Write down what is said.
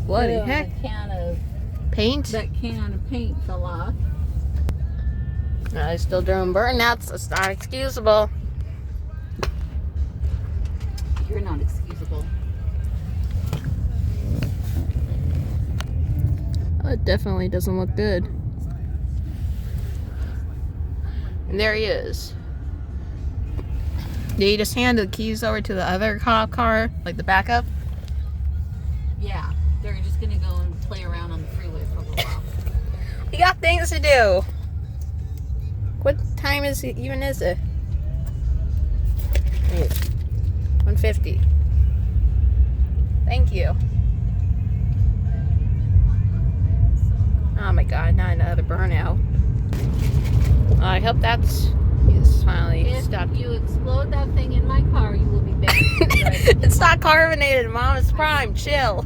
Bloody heck. The can of Paint? that can of paint fell off. I still doing burnouts. It's not excusable. You're not excusable. Oh, it definitely doesn't look good. And there he is. Did he just hand the keys over to the other cop car, like the backup? Yeah, they're just gonna go and play around on the freeway for a little while. We got things to do. What time is it? Even is it? 1:50. Thank you. Oh my god, not another burnout. I hope that's finally If stopped. you explode that thing in my car, you will be banned. It's not carbonated, Mom. It's prime. Chill.